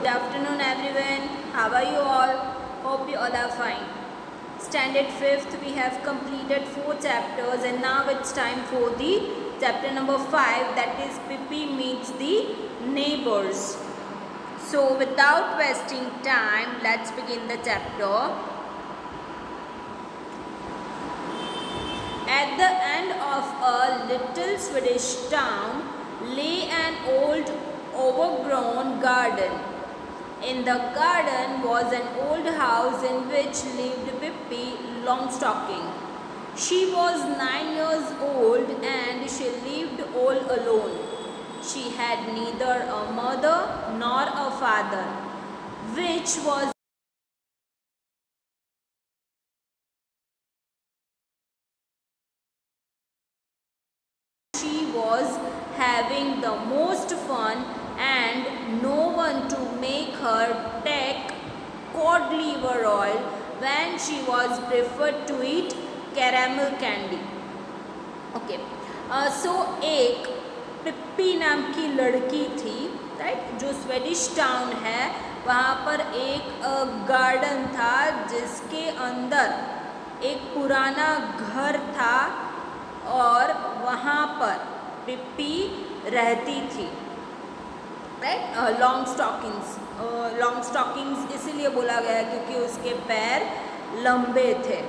afternoon everyone. How are you all? Hope you all are fine. Standard 5th we have completed 4 chapters and now it's time for the chapter number 5, that is Pippi meets the neighbors. So without wasting time, let's begin the chapter. At the end of a little Swedish town lay an old overgrown garden. In the garden was an old house in which lived Pippi Longstocking. She was 9 years old and she lived all alone. She had neither a mother nor a father, which was she was having the most fun and no one to make her take cod liver oil when she was preferred to eat caramel candy. Okay, so एक पिप्पी नाम की लड़की थी, right, जो Swedish town है वहाँ पर एक गार्डन था जिसके अंदर एक पुराना घर था और वहाँ पर पिप्पी रहती थी, राइट। लॉन्ग स्टॉकिंग्स इसीलिए बोला गया क्योंकि उसके पैर लंबे थे,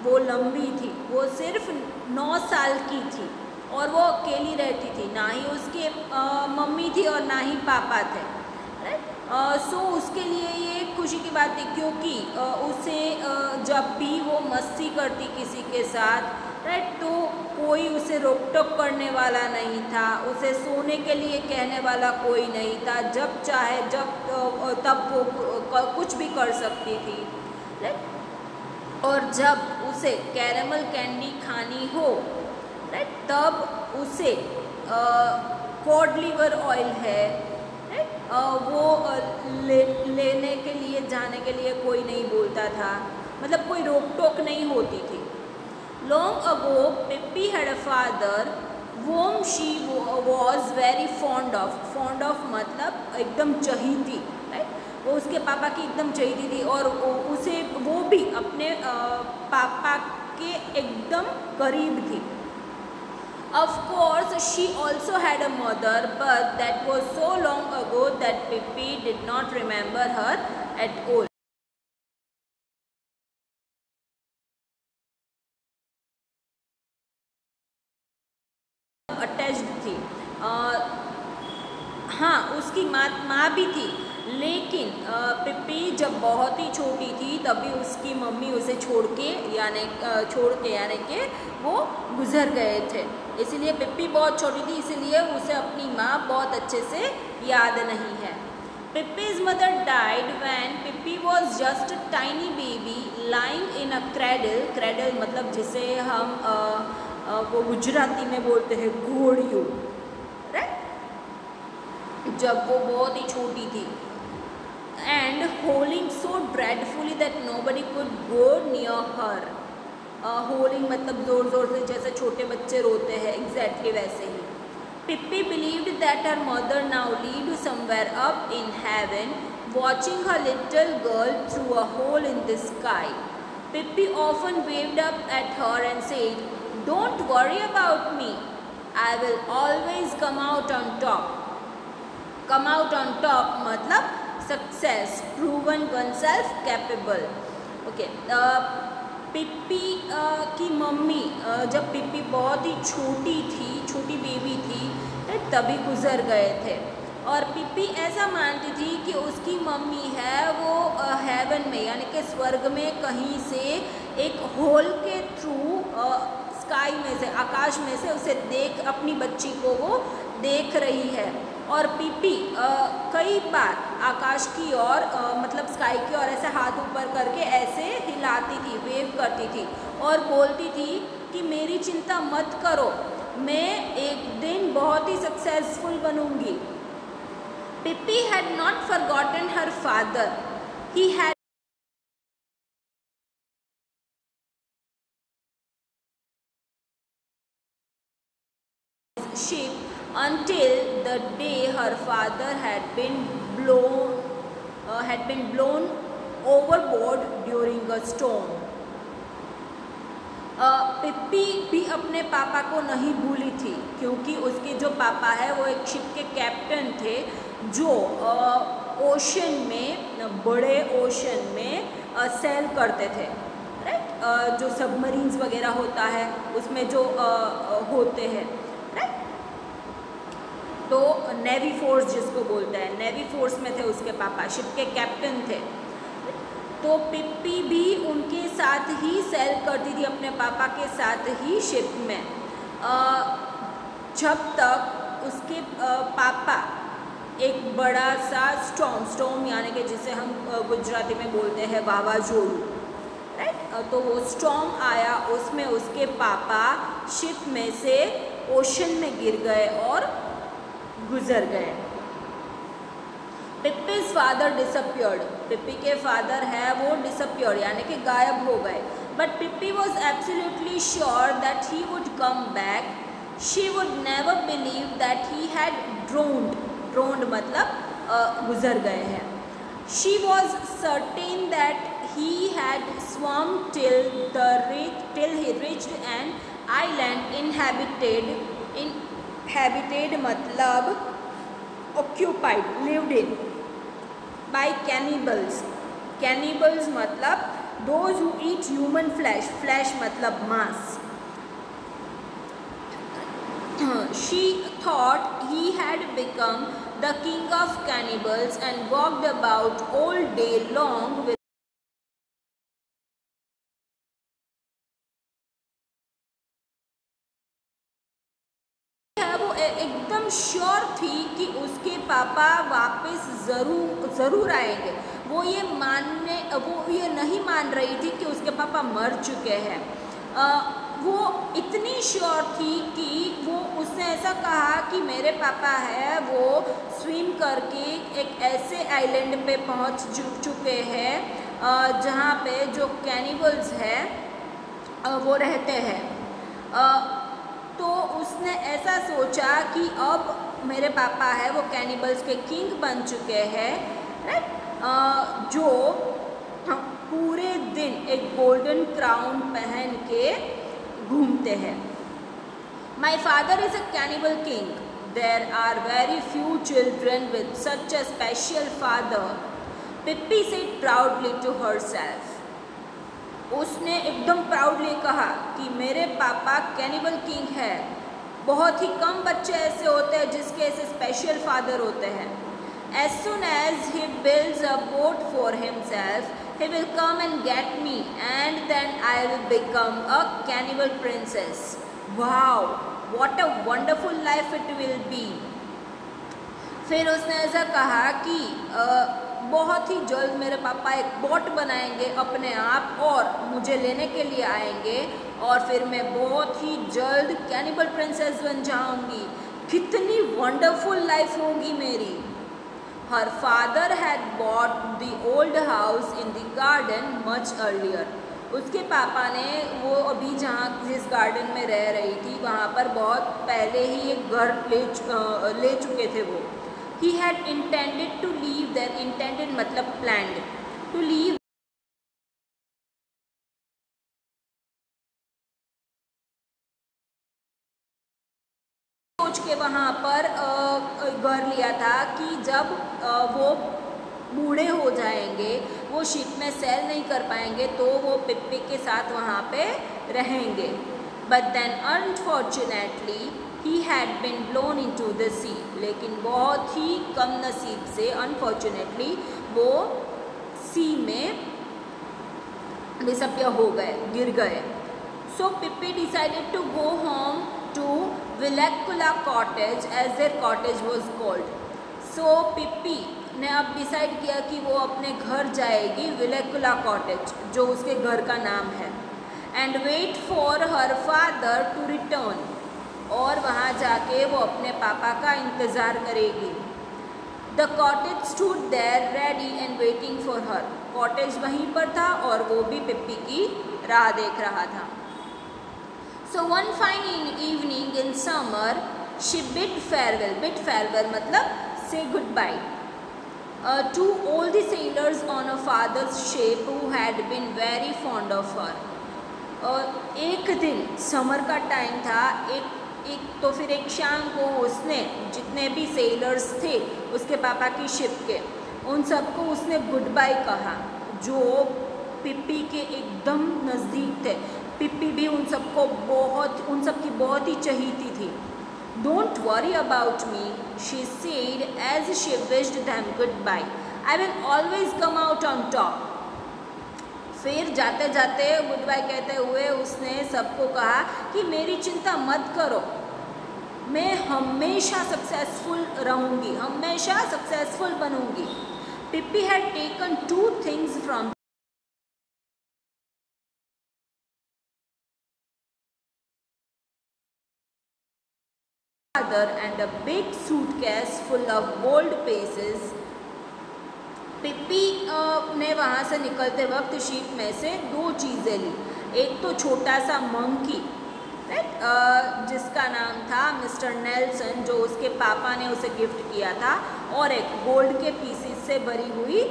वो लंबी थी, वो सिर्फ 9 साल की थी और वो अकेली रहती थी, ना ही उसके मम्मी थी और ना ही पापा थे, राइट। सो उसके लिए ये खुशी की बात थी क्योंकि उसे जब भी वो मस्ती करती किसी के साथ, राइट, तो कोई उसे रोक टोक करने वाला नहीं था, उसे सोने के लिए कहने वाला कोई नहीं था, जब चाहे तब वो कुछ भी कर सकती थी, राइट। और जब उसे कैरेमल कैंडी खानी हो, राइट, तब उसे कॉड लिवर ऑयल है, राइट, वो लेने के लिए जाने के लिए कोई नहीं बोलता था, मतलब कोई रोक टोक नहीं होती थी। Long ago, Pippi had a father whom she was very fond of. Fond of मतलब एकदम चहीती, right? वो उसके पापा की एकदम चहीती थी और उसे वो भी अपने पापा के एकदम करीब थी। Of course, she also had a mother, but that was so long ago that Pippi did not remember her at all. Attached थी, हाँ, उसकी माँ भी थी, लेकिन पिप्पी जब बहुत ही छोटी थी तभी उसकी मम्मी उसे छोड़ के यानी कि वो गुजर गए थे, इसलिए पिप्पी बहुत छोटी थी, इसलिए उसे अपनी माँ बहुत अच्छे से याद नहीं है। Pippi's mother died when Pippi was just a tiny baby lying in a cradle. Cradle मतलब जिसे हम वो गुजराती में बोलते हैं घोड़ियों, राइट, जब वो बहुत ही छोटी थी। And howling so dreadfully that nobody could go near her. Howling मतलब जोर जोर से जैसे छोटे बच्चे रोते हैं, एग्जैक्टली वैसे ही। Pippi believed that her mother now lived somewhere up in heaven, watching her little girl through a hole in the sky. Pippi often waved up at her and said, "Don't worry about me. I will always come out on top." Come out on top मतलब success, proven oneself capable. Okay. पिप्पी की mummy जब पिप्पी बहुत ही छोटी baby थी तभी गुजर गए थे और पिप्पी ऐसा मानती थी कि उसकी मम्मी है वो हेवन में यानी कि स्वर्ग में कहीं से एक होल के थ्रू स्काई में से, आकाश में से उसे अपनी बच्ची को वो देख रही है। और पिप्पी कई बार आकाश की ओर मतलब स्काई की ओर ऐसे हाथ ऊपर करके ऐसे हिलाती थी, वेव करती थी और बोलती थी कि मेरी चिंता मत करो, मैं एक दिन बहुत ही सक्सेसफुल बनूंगी। Pippi had not forgotten her father, he had ship until the day her father had been blown had been blown overboard during a storm. पिप्पी भी अपने पापा को नहीं भूली थी, क्योंकि उसके जो पापा है वो एक शिप के कैप्टन थे जो ओशन में, बड़े ओशन में सेल करते थे, राइट। जो सबमरीन्स वगैरह होता है उसमें जो होते हैं, राइट। तो नेवी फोर्स जिसको बोलते हैं, नेवी फोर्स में थे उसके पापा, शिप के कैप्टन थे। तो पिप्पी भी उनके साथ ही सेल करती थी, अपने पापा के साथ ही शिप में, जब तक उसके पापा एक बड़ा सा स्टॉर्म यानी कि जिसे हम गुजराती में बोलते हैं वावाझोड़ू, राइट। तो वो स्टॉर्म आया, उसमें उसके पापा शिप में से ओशन में गिर गए और गुजर गए। पिप्पीज फादर डिसअपियर्ड, पिप्पी के फादर है वो डिसअपियर्ड यानी कि गायब हो गए। But Pippi was absolutely sure that he would come back. She would never believe that he had drowned मतलब गुजर गए हैं। She was certain that he had swum till he reached an island inhabited मतलब occupied, lived in by cannibals. Cannibals मतलब those who eat human flesh, flesh मतलब मांस। She thought he had become the king of cannibals and walked about all day long with एकदम sure थी कि उसके पापा वापस ज़रूर आएंगे। वो ये नहीं मान रही थी कि उसके पापा मर चुके हैं। वो इतनी श्योर थी कि उसने ऐसा कहा कि मेरे पापा है वो स्विम करके एक ऐसे आइलैंड पे पहुंच चुके हैं जहाँ पे जो कैनिबल्स हैं वो रहते हैं। तो उसने ऐसा सोचा कि अब मेरे पापा है वो कैनिबल्स के किंग बन चुके हैं, राइट। जो पूरे दिन एक गोल्डन क्राउन पहन के घूमते हैं। My father is a cannibal king, there are very few children with such a special father, Pippi said proudly to herself. उसने एकदम प्राउडली कहा कि मेरे पापा कैनिबल किंग है, बहुत ही कम बच्चे ऐसे होते हैं जिसके ऐसे स्पेशल फादर होते हैं। As soon as he builds a boat for himself, he will come and get me and then I will become a cannibal princess. Wow, what a wonderful life it will be. फिर उसने ऐसा कहा कि बहुत ही जल्द मेरे पापा एक बोट बनाएंगे अपने आप और मुझे लेने के लिए आएंगे और फिर मैं बहुत ही जल्द कैनिबल प्रिंसेस बन जाऊंगी। कितनी वंडरफुल लाइफ होगी मेरी। Her father had bought the old house in the garden much earlier. उसके पापा ने वो अभी जिस गार्डन में रह रही थी वहाँ पर बहुत पहले ही एक घर ले चुके थे वो। He had intended to leave there, intended मतलब planned to leave सोच के वहाँ पर घर लिया था कि जब वो बूढ़े हो जाएंगे, वो शिप में सेल नहीं कर पाएंगे तो वो पिप्पी के साथ वहाँ पे रहेंगे। But then unfortunately he had been blown into the sea, लेकिन बहुत ही कम नसीब से unfortunately वो सी में डिसअपियर हो गए, गिर गए। So Pippi decided to go home to Villecula cottage as their cottage was called. So Pippi ने अब डिसाइड किया कि वो अपने घर जाएगी, विलेकुला कॉटेज जो उसके घर का नाम है, and wait for her father to return, और वहाँ जाके वो अपने पापा का इंतज़ार करेगी। The cottage stood there ready and waiting for her. Cottage वहीं पर था और वो भी पिप्पी की राह देख रहा था। So one fine evening in summer she bid farewell. Bid farewell मतलब से goodbye. to all the sailors on her father's ship who had been very fond of her. एक दिन समर का टाइम था, तो फिर एक शाम को उसने जितने भी सेलर्स थे उसके पापा की शिप के, उन सबको उसने गुड बाय कहा, जो पिप्पी के एकदम नज़दीक थे। पिप्पी भी उन सबकी बहुत ही चहीती थी। Don't worry about me, she said as she wished them goodbye. I will always come out on top. फिर जाते जाते गुड बाय कहते हुए उसने सबको कहा कि मेरी चिंता मत करो, मैं हमेशा सक्सेसफुल रहूँगी, हमेशा सक्सेसफुल बनूँगी। Pippi had taken 2 things from father and a big suitcase full of gold pieces. पिप्पी ने वहाँ से निकलते वक्त शिप में से 2 चीज़ें ली। एक तो छोटा सा मंकी, राइट, जिसका नाम था मिस्टर नेल्सन, जो उसके पापा ने उसे गिफ्ट किया था, और एक गोल्ड के पीसेस से भरी हुई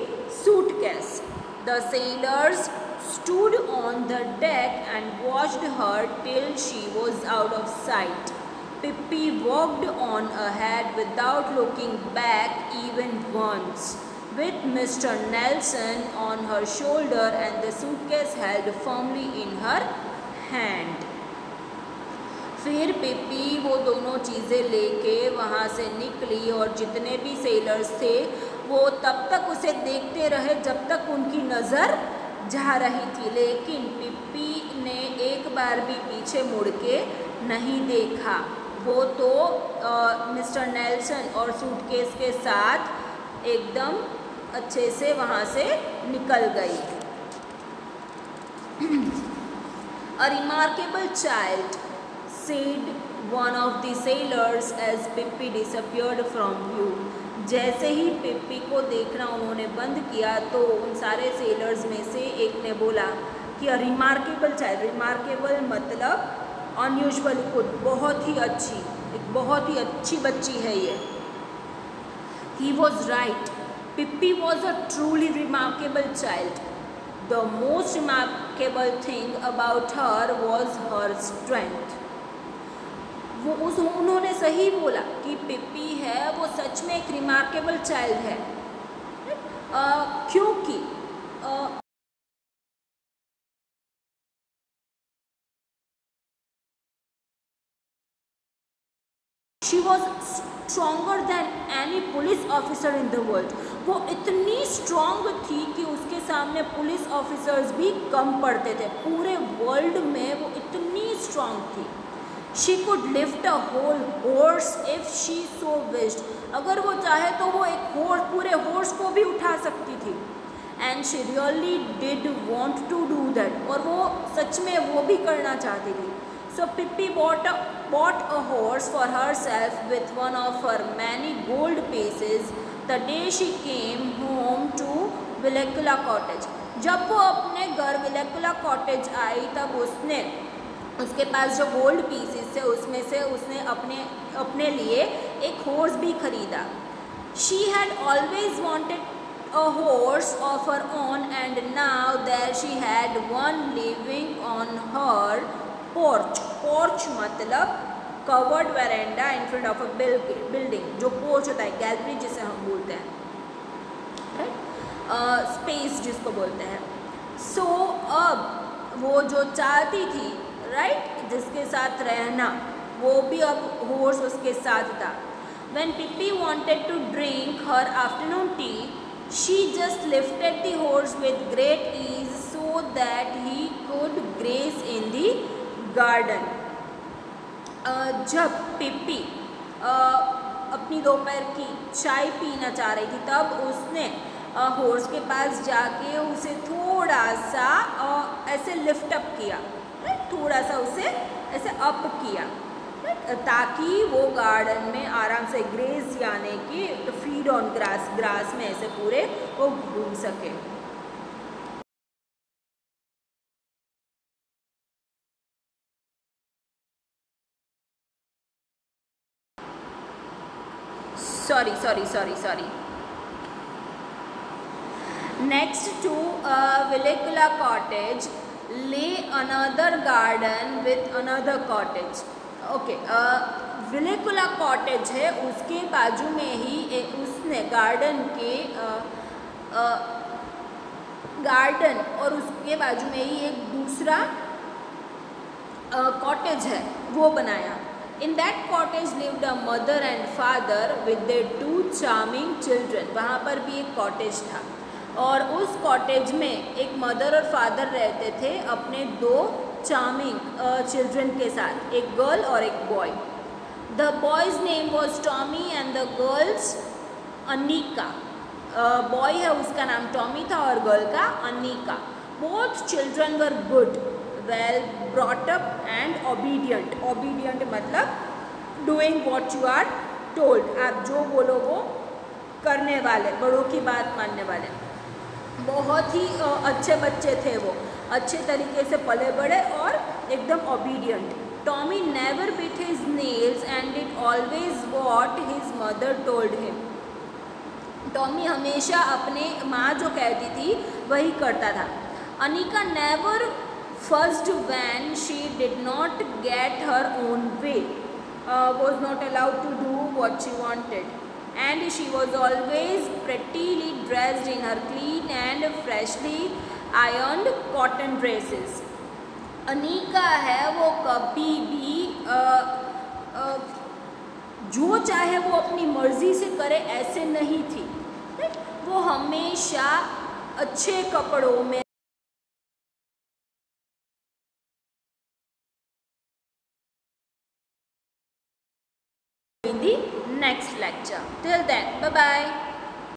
suitcase. The sellers stood on the deck and watched her till she was out of sight. Pippi walked on ahead without looking back even once, with Mr. Nelson on her shoulder and the suitcase held firmly in her hand. फिर पिप्पी वो दोनों चीज़ें लेके वहाँ से निकली और जितने भी सेलर्स थे वो तब तक उसे देखते रहे जब तक उनकी नज़र जा रही थी, लेकिन पिप्पी ने एक बार भी पीछे मुड़ के नहीं देखा। वो तो मिस्टर नेल्सन और सूटकेस के साथ एकदम अच्छे से वहाँ से निकल गई। A remarkable child, said one of the sailors as Pippi disappeared from view. जैसे ही पिप्पी को देखना उन्होंने बंद किया तो उन सारे सेलर्स में से एक ने बोला कि अ रिमार्केबल चाइल्ड, रिमार्केबल मतलब अनयूजुअली गुड, बहुत ही अच्छी, एक बहुत ही अच्छी बच्ची है ये। He was right. Pippi was a truly remarkable child. The most remarkable thing about her was her strength. उन्होंने सही बोला कि पिप्पी है वो सच में एक रिमार्केबल चाइल्ड है, क्योंकि she was stronger than any police officer in the world. वो इतनी स्ट्रॉन्ग थी कि उसके सामने पुलिस ऑफिसर्स भी कम पड़ते थे। पूरे वर्ल्ड में वो इतनी स्ट्रॉन्ग थी। She could lift a whole horse if she so wished. अगर वो चाहे तो वो एक पूरे हॉर्स को भी उठा सकती थी। And she really did want to do that. और वो सच में वो भी करना चाहती थी। So Pippi bought a horse for herself with one of her many gold pieces the day she came home to Villecula Cottage. जब वो अपने घर विलेकुला कॉटेज आई तब उसके पास जो गोल्ड पीसेस थे उसमें से उसने अपने लिए एक हॉर्स भी खरीदा। She had always wanted a horse of her own and now there she had one living on her porch. Porch मतलब covered veranda in front of a building, जो porch होता है, गैलरी जिसे हम बोलते हैं, राइट, स्पेस जिसको बोलते हैं। सो अब वो जो चाहती थी, राइट, जिसके साथ रहना, वो भी अब हॉर्स उसके साथ था। When Pippi wanted to drink her afternoon tea, she just lifted the horse with great ease so that he could graze in the garden. जब पिप्पी अपनी दोपहर की चाय पीना चाह रही थी तब उसने हॉर्स के पास जाके उसे थोड़ा सा ऐसे लिफ्ट अप किया, थोड़ा सा उसे ऐसे अप किया, ताकि वो गार्डन में आराम से ग्रेज यानी कि फीड ऑन ग्रास में ऐसे पूरे वो घूम सके। Sorry Next to Villicula cottage lay another garden with another cottage. Okay, Villicula cottage है, उसके बाजू में ही उसने गार्डन और उसके बाजू में ही एक दूसरा कॉटेज है वो बनाया. In that cottage lived a mother and father with their 2 charming children. वहाँ पर भी एक कॉटेज था और उस कॉटेज में एक मदर और फादर रहते थे अपने 2 चार्मिंग चिल्ड्रन के साथ, एक गर्ल और एक boy. The boy's name was Tommy and the girl's Annika. Boy है उसका नाम टॉमी था और गर्ल का Annika. Both children were good, well brought up and obedient. Obedient मतलब doing what you are told, आप जो बोलो वो करने वाले, बड़ों की बात मानने वाले. बहुत ही अच्छे बच्चे थे वो, अच्छे तरीके से पले बड़े और एकदम obedient. Tommy never bit his nails and did always what his mother told him. Tommy हमेशा अपने माँ जो कहती थी वही करता था. Anika never fussed when she did not get her own way, was not allowed to do what she wanted. And she was always prettily dressed in her clean and freshly ironed cotton dresses. Anika है वो कभी भी जो चाहे वो अपनी मर्जी से करे ऐसे नहीं थी. वो हमेशा अच्छे कपड़ों में